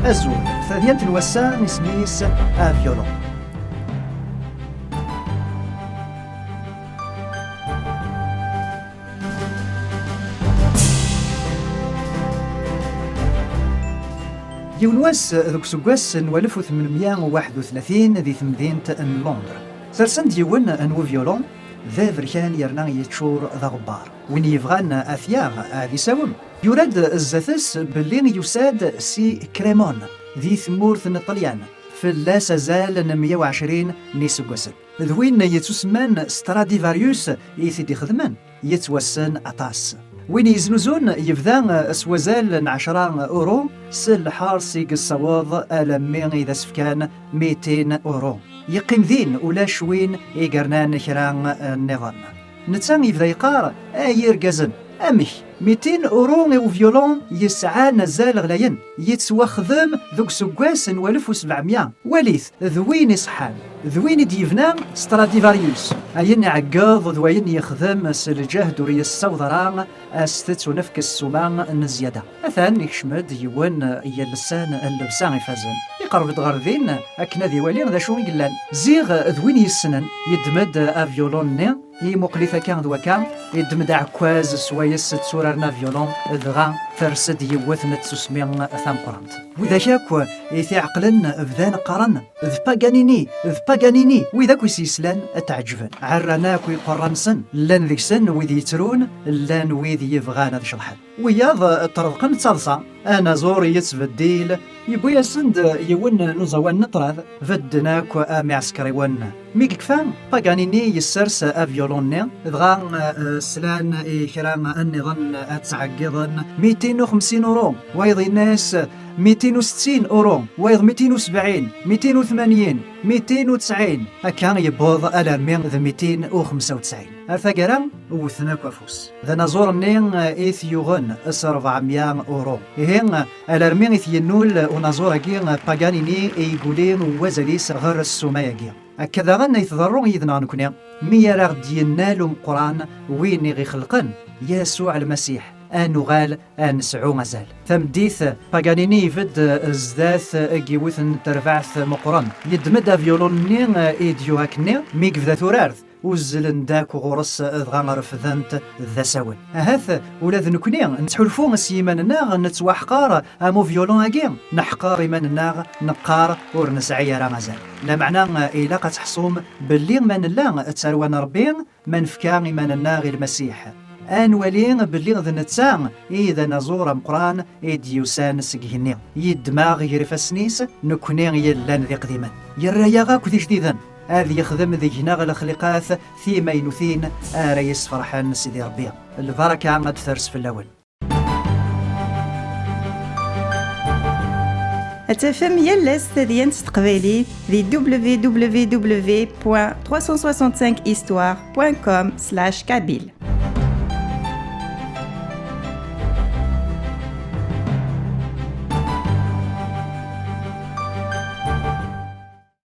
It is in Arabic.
أزول ثانية الوسام اسميس فيولون. يونواس ذوك سكواس نوالف 831 ذي مدينة لندن سرسن ديون انو فيولون ذا فركان يرنا يتشور ذا غبار وين يبغان اثياغ هذي ساوم يراد الزثس باللي يساد سي كريمون ذي ثمورث الطليان في لا سازال 120 نيسكواسن ذوين يتسمان ستراديفاريوس يثدي خدمان يتوسن اطاس وين يزنوزون يبدا سوازال 10 اورو سل حارسي الصواض ألمين إذا سفكان 200 اورو يقيم ذين ولا شوين يقرنان كران النظام نتسان يبدا يقار اير قزن امي 200 اورو او فيولون يسعى نزال غلاين يتوخذم ذوك سكواس نوالف 700 وليث ذوين يصحان ذوين ديفنا ستراديفاريوس اين عقاض ذوين يخدم سلجه دوري السوضران استت ونفك السمان النزياده اثان يشمد يوان يلسان اللبسان يفازن يقرب دغرذين اكنا ذي ولي ذا شو يقلان زيغ ذوين يسنن يدمد افيولون مقلثة كان ذو كان يدمد عكواز سوايس تسوررنا فيولون ذغا فرسد يوثن تسمين ثام قرانت وإذا شاكو يثي عقلن فذان قرن ذ باغانيني وإذا كو سيسلان أتعجبن عرنا كو قرنسن لان ذيك سن وذي يترون لان وذي يفغان ذي شرحن وياض طرقن تصلصا أنا زوري يتفديل يبويا السند يون نزوان نطراذ فدناك معسكري ون ميك كفان باغانيني يسرس افيولوني دغا سلان كرام النظام اتعقضن 250 اورو ويض الناس 260 اورو ويض 270 280 290 هكا يبوض الارمين ذا 295 الثقرام وثنا كفوس ذا نزور منين ايثيوغن 400 اورو هين الارمين ايثينول ونزور كين باغانيني يقولين وزليس غير السومايا هكذا غنى يتضرون يذنا نكون ميراغ ديالنا قران وين يغي خلقن يسوع المسيح انغال انسعو مازال ثمديث باغانيني يفد الزداث جيوثن ترفعث مقران يدمد فيولون نين ايديو هكني ميك ذا ثورارث وزلن داك وغرس ذغا رفذنت ذا ساون هاث ولاد نكوني نتحلفو سيماننا نتوحقار امو فيولون اكيم نحقار ايماننا نقار ورنسعي راه مازال لا معنى الا كتحصوم باللي من لا تسروان ربي من فكا ايماننا غير المسيح انولين باللي ذنتسان اذا نزور مقران ايديوسان سكهني يدماغ يرفسنيس نكوني يلان ذي قديما يرايا غاكو ذي جديدا هذه يخدم ذي هنا الخلقات ثيمينوثين ريس فرحان سيدي ربي البركة عمد ثرس في الأول أتفهم يلس تدين تقبيلي في www.365histoire.com/kabyle